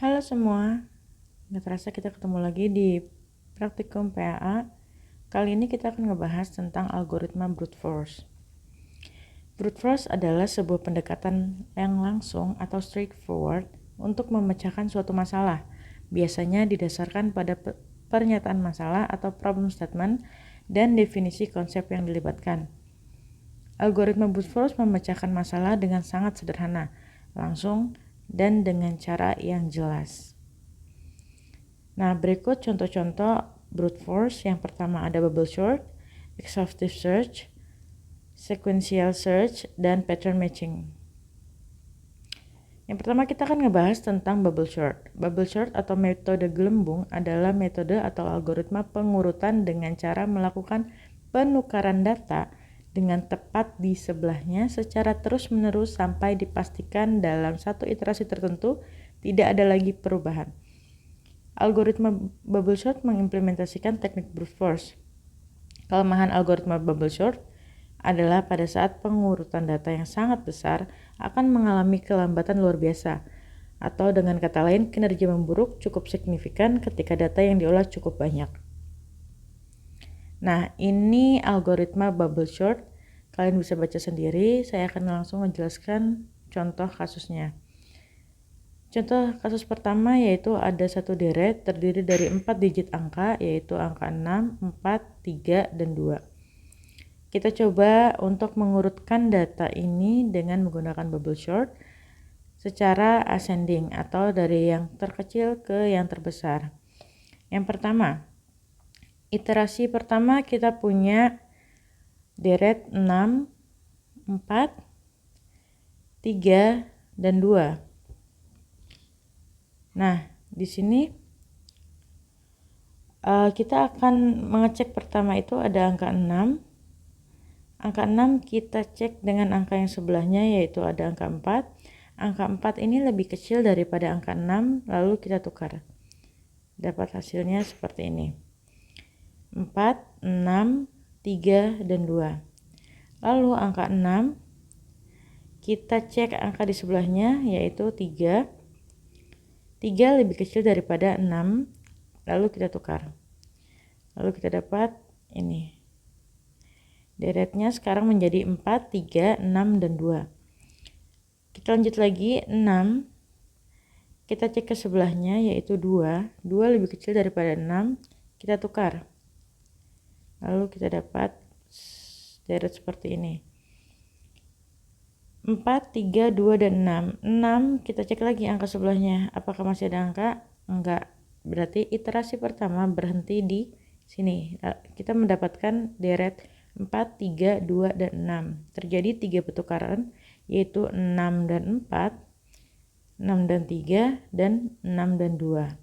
Halo semua, nggak terasa kita ketemu lagi di Praktikum PAA. Kali ini kita akan ngebahas tentang algoritma brute force. Brute force adalah sebuah pendekatan yang langsung atau straightforward untuk memecahkan suatu masalah. Biasanya didasarkan pada pernyataan masalah atau problem statement dan definisi konsep yang dilibatkan. Algoritma brute force memecahkan masalah dengan sangat sederhana, langsung, dan dengan cara yang jelas. Nah, berikut contoh-contoh brute force. Yang pertama ada bubble sort, exhaustive search, sequential search, dan pattern matching. Yang pertama kita akan ngebahas tentang bubble sort. Bubble sort atau metode gelembung adalah metode atau algoritma pengurutan dengan cara melakukan penukaran data dengan tepat di sebelahnya secara terus-menerus sampai dipastikan dalam satu iterasi tertentu tidak ada lagi perubahan. Algoritma bubble sort mengimplementasikan teknik brute force. Kelemahan algoritma bubble sort adalah pada saat pengurutan data yang sangat besar akan mengalami kelambatan luar biasa, atau dengan kata lain kinerja memburuk cukup signifikan ketika data yang diolah cukup banyak. Nah, ini algoritma bubble sort. Kalian bisa baca sendiri, saya akan langsung menjelaskan contoh kasusnya. Contoh kasus pertama yaitu ada satu deret terdiri dari 4 digit angka, yaitu angka 6, 4, 3, dan 2. Kita coba untuk mengurutkan data ini dengan menggunakan bubble sort secara ascending atau dari yang terkecil ke yang terbesar. Yang pertama, iterasi pertama kita punya deret 6, 4, 3, dan 2. Nah, di sini kita akan mengecek pertama itu ada angka 6. Angka 6 kita cek dengan angka yang sebelahnya yaitu ada angka 4. Angka 4 ini lebih kecil daripada angka 6, lalu kita tukar. Dapat hasilnya seperti ini. 4, 6, 3, dan 2. Lalu angka 6 kita cek angka di sebelahnya yaitu 3. 3 lebih kecil daripada 6, lalu kita tukar. Lalu kita dapat ini. Deretnya sekarang menjadi 4, 3, 6, dan 2. Kita lanjut lagi, 6. Kita cek ke sebelahnya yaitu 2. 2 lebih kecil daripada 6, kita tukar. Lalu kita dapat deret seperti ini. 4, 3, 2, dan 6. 6 kita cek lagi angka sebelahnya. Apakah masih ada angka? Enggak. Berarti iterasi pertama berhenti di sini. Kita mendapatkan deret 4, 3, 2, dan 6. Terjadi 3 pertukaran yaitu 6 dan 4, 6 dan 3, dan 6 dan 2.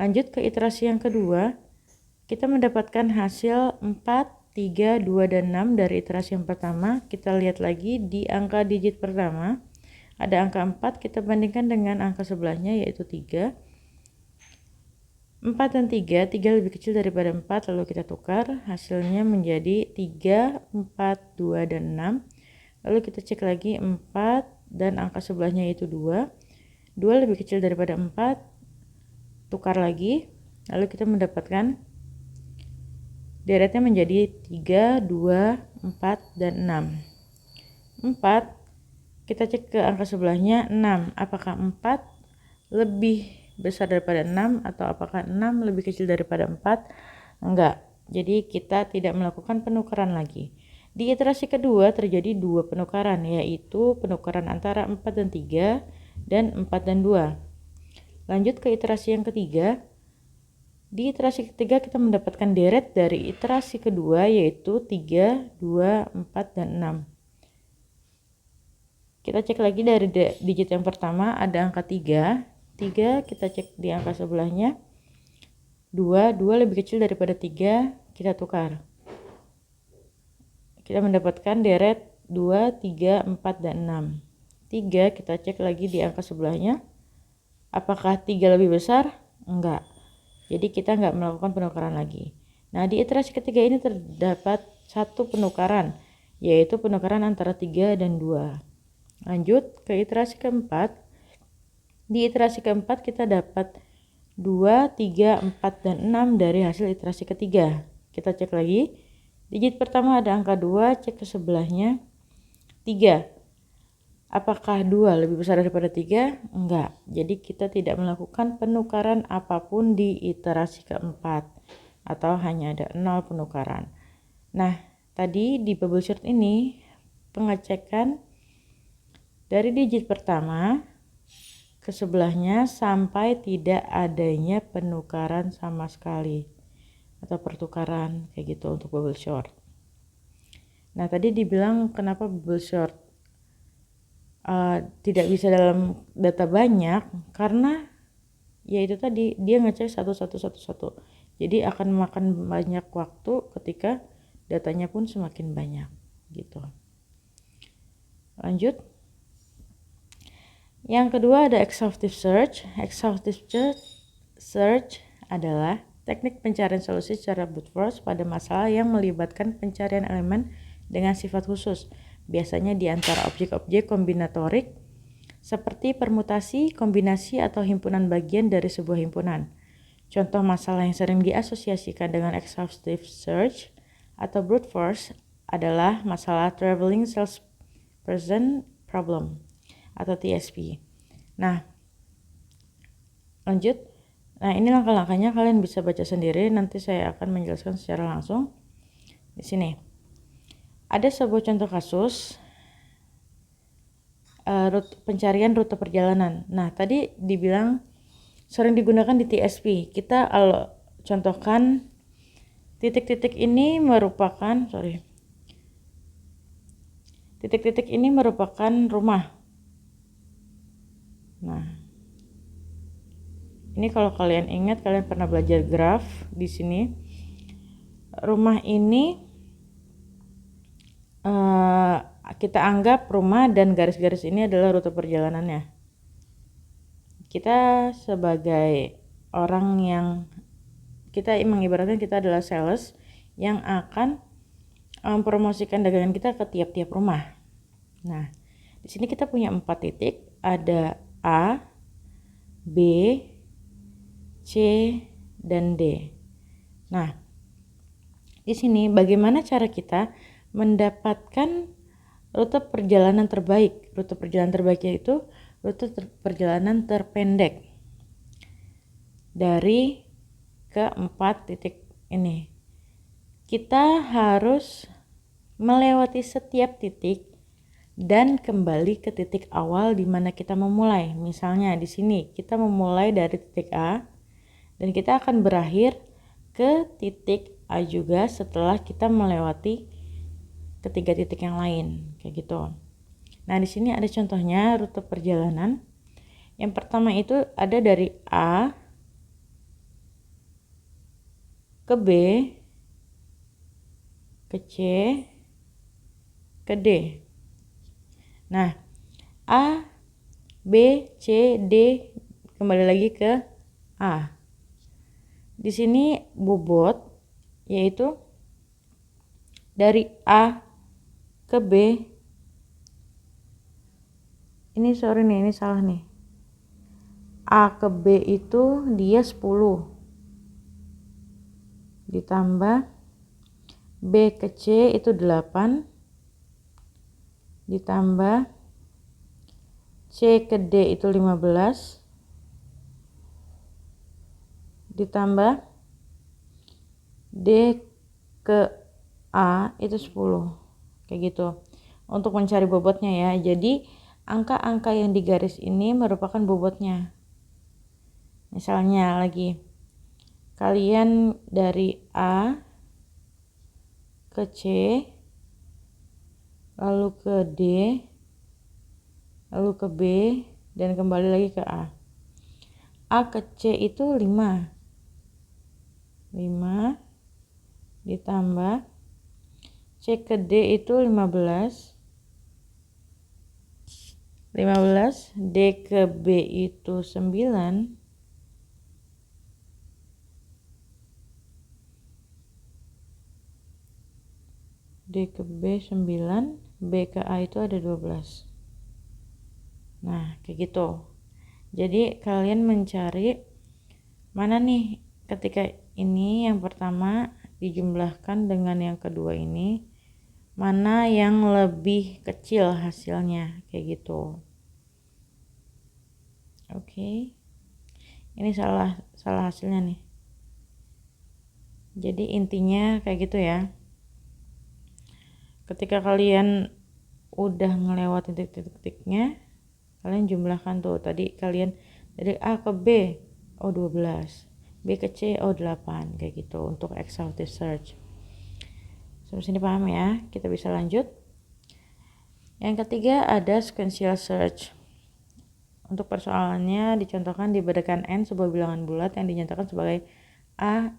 Lanjut ke iterasi yang kedua. Kita mendapatkan hasil 4, 3, 2, dan 6 dari iterasi yang pertama. Kita lihat lagi di angka digit pertama. Ada angka 4, kita bandingkan dengan angka sebelahnya yaitu 3. 4 dan 3, 3 lebih kecil daripada 4, lalu kita tukar. Hasilnya menjadi 3, 4, 2, dan 6. Lalu kita cek lagi 4 dan angka sebelahnya yaitu 2. 2 lebih kecil daripada 4, tukar lagi. Lalu kita mendapatkan deretnya menjadi 3, 2, 4, dan 6. 4, kita cek ke angka sebelahnya 6. Apakah 4 lebih besar daripada 6 atau apakah 6 lebih kecil daripada 4? Enggak. Jadi kita tidak melakukan penukaran lagi. Di iterasi kedua terjadi 2 penukaran, yaitu penukaran antara 4 dan 3 dan 4 dan 2. Lanjut ke iterasi yang ketiga. Di iterasi ketiga kita mendapatkan deret dari iterasi kedua yaitu 3, 2, 4, dan 6. Kita cek lagi dari digit yang pertama ada angka 3. 3 kita cek di angka sebelahnya. 2 lebih kecil daripada 3, kita tukar. Kita mendapatkan deret 2, 3, 4, dan 6. 3 kita cek lagi di angka sebelahnya. Apakah 3 lebih besar? Enggak. Jadi kita nggak melakukan penukaran lagi. Nah, di iterasi ketiga ini terdapat satu penukaran, yaitu penukaran antara 3 dan 2. Lanjut ke iterasi keempat. Di iterasi keempat kita dapat 2, 3, 4, dan 6 dari hasil iterasi ketiga. Kita cek lagi. Digit pertama ada angka 2, cek ke sebelahnya 3. Apakah 2 lebih besar daripada 3? Enggak. Jadi kita tidak melakukan penukaran apapun di iterasi keempat. Atau hanya ada 0 penukaran. Nah, tadi di bubble chart ini pengecekan dari digit pertama ke sebelahnya sampai tidak adanya penukaran sama sekali atau pertukaran kayak gitu untuk bubble short. Nah, tadi dibilang kenapa bubble short tidak bisa dalam data banyak, karena ya itu tadi dia ngecek satu. Jadi akan memakan banyak waktu ketika datanya pun semakin banyak gitu. Lanjut. Yang kedua ada exhaustive search. Exhaustive search adalah teknik pencarian solusi secara brute force pada masalah yang melibatkan pencarian elemen dengan sifat khusus, biasanya di antara objek-objek kombinatorik seperti permutasi, kombinasi, atau himpunan bagian dari sebuah himpunan. Contoh masalah yang sering diasosiasikan dengan exhaustive search atau brute force adalah masalah traveling salesperson problem atau TSP. Nah, lanjut. Nah, ini langkah-langkahnya, kalian bisa baca sendiri, nanti saya akan menjelaskan secara langsung. Di sini ada sebuah contoh kasus pencarian rute perjalanan. Nah, tadi dibilang sering digunakan di TSP. Kita contohkan titik-titik ini merupakan titik-titik ini merupakan rumah. Nah, ini kalau kalian ingat, kalian pernah belajar graf di sini. Rumah ini kita anggap rumah dan garis-garis ini adalah rute perjalanannya. Kita sebagai orang yang kita mengibaratkan kita adalah sales yang akan mempromosikan dagangan kita ke tiap-tiap rumah. Nah, di sini kita punya 4 titik, ada A, B, C, dan D. Nah, di sini bagaimana cara kita mendapatkan rute perjalanan terbaik? Rute perjalanan terbaiknya itu rute perjalanan terpendek dari keempat titik ini. Kita harus melewati setiap titik dan kembali ke titik awal di mana kita memulai. Misalnya di sini kita memulai dari titik A dan kita akan berakhir ke titik A juga setelah kita melewati ketiga titik yang lain, kayak gitu. Nah, di sini ada contohnya rute perjalanan. Yang pertama itu ada dari A ke B ke C ke D. Nah, A, B, C, D kembali lagi ke A. Di sini bobot yaitu dari A ke B. Ini salah nih. A ke B itu dia 10. Ditambah B ke C itu 8. Ditambah C ke D itu 15. Ditambah D ke A itu 10. Kayak gitu. Untuk mencari bobotnya ya. Jadi angka-angka yang di garis ini merupakan bobotnya. Misalnya lagi, kalian dari A ke C, lalu ke D, lalu ke B, dan kembali lagi ke A. A ke C itu 5 ditambah C ke D itu 15, D ke B itu 9, D ke B 9, B ke A itu ada 12. Nah, kayak gitu. Jadi kalian mencari mana nih ketika ini yang pertama dijumlahkan dengan yang kedua ini, mana yang lebih kecil hasilnya, kayak gitu. Oke. Ini salah hasilnya nih. Jadi intinya kayak gitu ya. Ketika kalian udah ngelewatin titik-titiknya, kalian jumlahkan tuh. Tadi kalian dari A ke B, 12, B ke C, 8, kayak gitu untuk exhaustive search. Sampai sini paham ya? Kita bisa lanjut. Yang ketiga ada sequential search. Untuk persoalannya dicontohkan diberikan N sebuah bilangan bulat yang dinyatakan sebagai A1,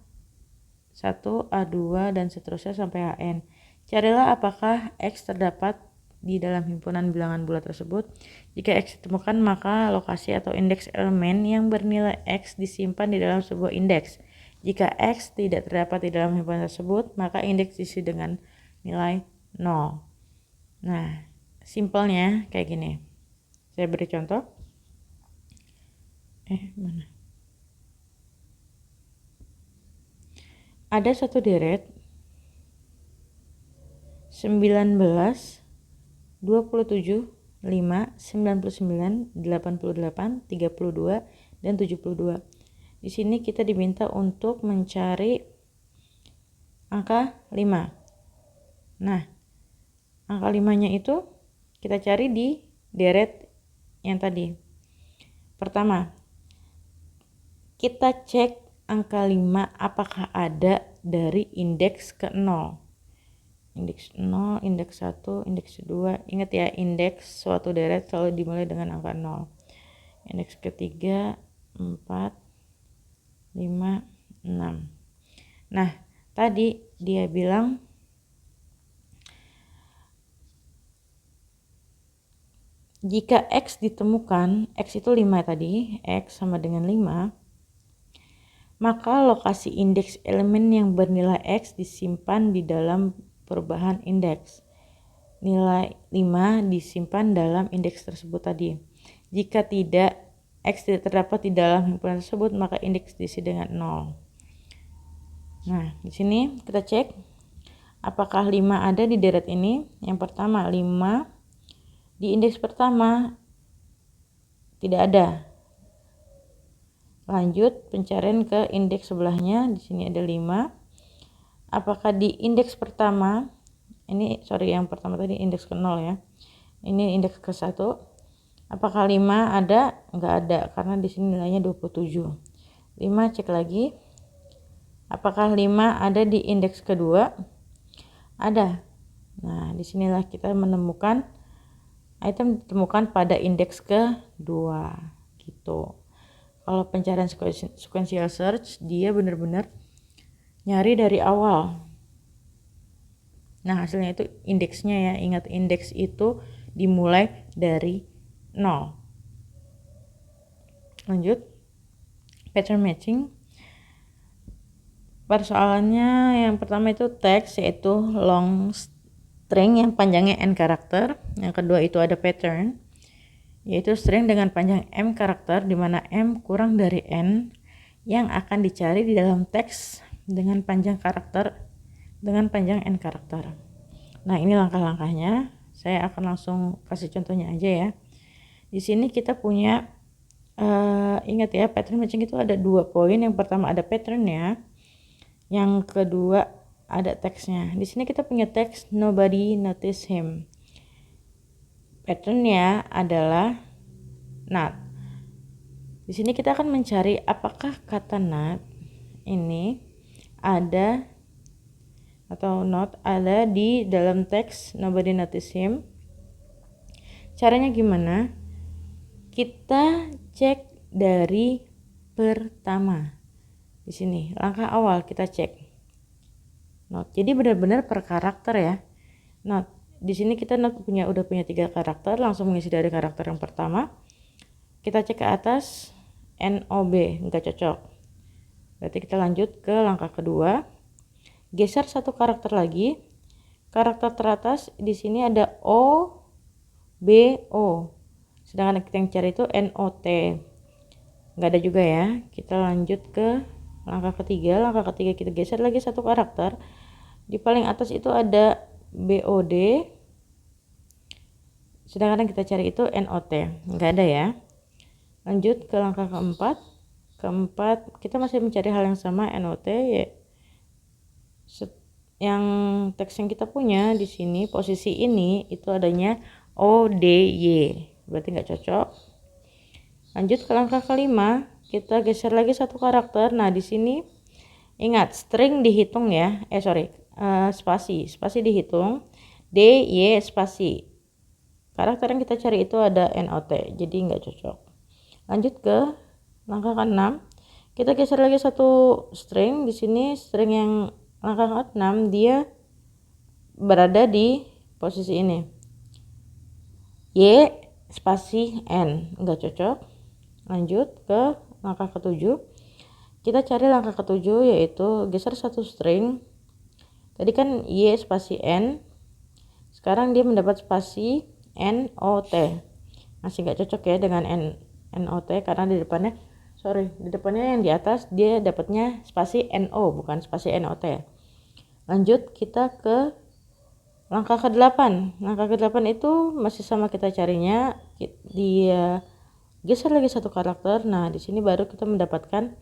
A2, dan seterusnya sampai Hn. Carilah apakah X terdapat di dalam himpunan bilangan bulat tersebut. Jika X ditemukan, maka lokasi atau indeks elemen yang bernilai X disimpan di dalam sebuah indeks. Jika X tidak terdapat di dalam himpunan tersebut, maka indeks diisi dengan nilai 0. Nah, simpelnya kayak gini. Saya beri contoh. Mana? Ada satu deret 19, 27, 5, 99, 88, 32, dan 72. Di sini kita diminta untuk mencari angka 5. Nah, angka 5-nya itu kita cari di deret yang tadi. Pertama, kita cek angka 5 apakah ada dari indeks ke 0. Indeks 0, indeks 1, indeks 2. Ingat ya, indeks suatu deret selalu dimulai dengan angka 0. Indeks ketiga, 4, 5, 6. Nah, tadi dia bilang jika X ditemukan, X itu 5 tadi, X sama dengan 5, maka lokasi indeks elemen yang bernilai X disimpan di dalam perubahan indeks. Nilai 5 disimpan dalam indeks tersebut tadi. Jika tidak, X tidak terdapat di dalam himpunan tersebut, maka indeks diisi dengan 0. Nah, di sini kita cek apakah 5 ada di deret ini. Yang pertama, 5 di indeks pertama tidak ada. Lanjut pencarian ke indeks sebelahnya. Di sini ada 5. Apakah di indeks pertama, yang pertama tadi indeks ke 0 ya. Ini indeks ke 1. Apakah 5 ada? Enggak ada karena di sini nilainya 27. 5 cek lagi. Apakah 5 ada di indeks kedua? Ada. Nah, disinilah kita menemukan item ditemukan pada indeks kedua gitu. Kalau pencarian sequential search, dia benar-benar nyari dari awal. Nah, hasilnya itu indeksnya ya. Ingat, indeks itu dimulai dari 0. Lanjut. Pattern matching. Persoalannya yang pertama itu teks, yaitu long string yang panjangnya n karakter. Yang kedua itu ada pattern, yaitu string dengan panjang m karakter, di mana m kurang dari n yang akan dicari di dalam teks dengan panjang n karakter. Nah, ini langkah-langkahnya. Saya akan langsung kasih contohnya aja ya. Di sini kita punya ingat ya, pattern matching itu ada 2 poin. Yang pertama ada patternnya, yang kedua ada teksnya. Di sini kita punya teks nobody notice him. Patternnya adalah not. Di sini kita akan mencari apakah kata not ini ada atau not ada di dalam teks nobody notice him. Caranya gimana? Kita cek dari pertama. Di sini langkah awal kita cek not. Jadi benar-benar per karakter ya. Not. Di sini kita udah punya 3 karakter, langsung mengisi dari karakter yang pertama. Kita cek ke atas, NOB, enggak cocok. Berarti kita lanjut ke langkah kedua. Geser 1 karakter lagi. Karakter teratas di sini ada O, B, O. Sedangkan kita yang cari itu NOT. nggak ada juga ya. Kita lanjut ke langkah ketiga. Langkah ketiga kita geser lagi satu karakter. Di paling atas itu ada BOD, sedangkan kita cari itu NOT, nggak ada ya. Lanjut ke langkah keempat. Kita masih mencari hal yang sama, NOT ya. Yang teks yang kita punya di sini posisi ini itu adanya ODY, berarti nggak cocok. Lanjut ke langkah kelima, kita geser lagi satu karakter. Nah di sini ingat string dihitung ya, spasi dihitung, DY spasi. Karakter yang kita cari itu ada NOT, jadi nggak cocok. Lanjut ke langkah ke-6, kita geser lagi satu string. Di sini string yang langkah ke-6 dia berada di posisi ini, Y spasi N, nggak cocok. Lanjut ke langkah ke-7, kita cari langkah ke-7 yaitu geser satu string. Tadi kan Y spasi N, sekarang dia mendapat spasi NOT, masih nggak cocok ya dengan NOT karena di depannya yang di atas dia dapatnya spasi NO bukan spasi NOT. Lanjut kita ke langkah ke-8. Langkah ke-8 itu masih sama kita carinya, dia geser lagi satu karakter. Nah di sini baru kita mendapatkan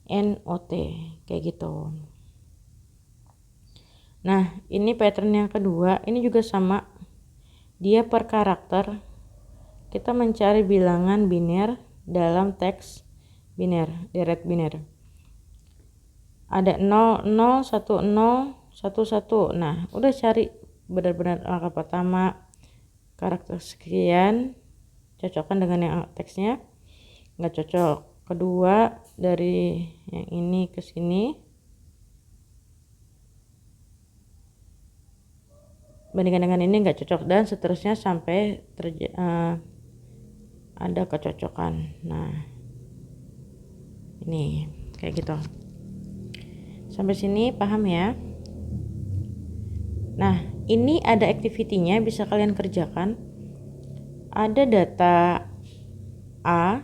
NOT kayak gitu. Nah ini pattern yang kedua, ini juga sama, dia per karakter. Kita mencari bilangan biner dalam teks biner, deret biner. Ada 0 0 1 0 1 1. Nah udah cari benar-benar langkah pertama karakter sekian, cocokkan dengan yang teksnya, nggak cocok. Kedua dari yang ini ke sini, bandingkan dengan ini nggak cocok, dan seterusnya sampai ada kecocokan. Nah ini kayak gitu. Sampai sini paham ya? Nah ini ada activity-nya, bisa kalian kerjakan. Ada data A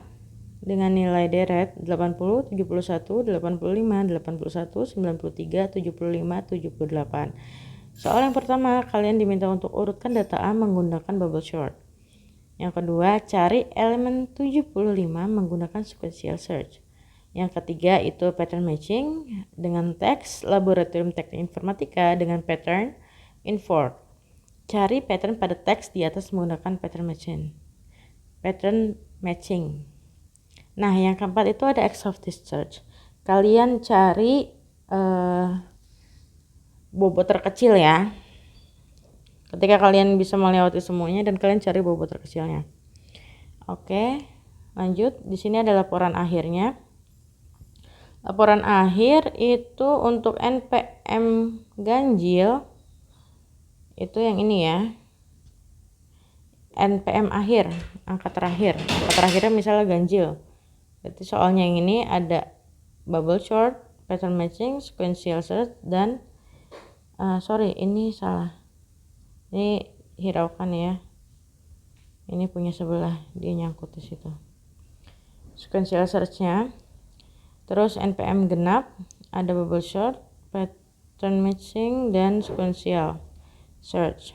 dengan nilai deret 80, 71, 85, 81, 93, 75, 78. Soal yang pertama, kalian diminta untuk urutkan data A menggunakan bubble sort. Yang kedua, cari elemen 75 menggunakan sequential search. Yang ketiga itu pattern matching dengan teks laboratorium teknik informatika dengan pattern invert. Cari pattern pada teks di atas menggunakan pattern matching. Nah yang keempat itu ada exhaustive search. Kalian cari bobot terkecil ya. Ketika kalian bisa melewati semuanya dan kalian cari bobot terkecilnya. Oke, lanjut. Di sini ada laporan akhirnya. Laporan akhir itu untuk NPM ganjil itu yang ini ya. NPM akhir, angka terakhirnya misalnya ganjil. Berarti soalnya yang ini ada bubble sort, pattern matching, sequential search, dan ini salah. Ini hiraukan ya. Ini punya sebelah, dia nyangkut di situ. Sequential search-nya. Terus NPM genap, ada bubble sort, pattern matching, dan sequential search.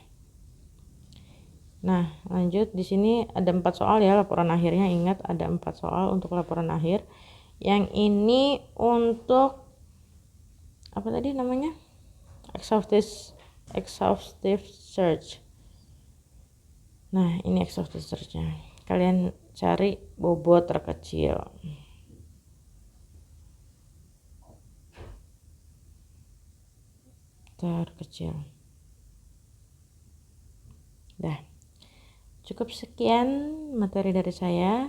Nah, lanjut di sini ada 4 soal ya laporan akhirnya. Ingat ada 4 soal untuk laporan akhir. Yang ini untuk apa tadi namanya? Exhaustive search. Nah, ini exhaustive search-nya. Kalian cari bobot terkecil. Dah. Cukup sekian materi dari saya.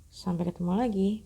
Sampai ketemu lagi.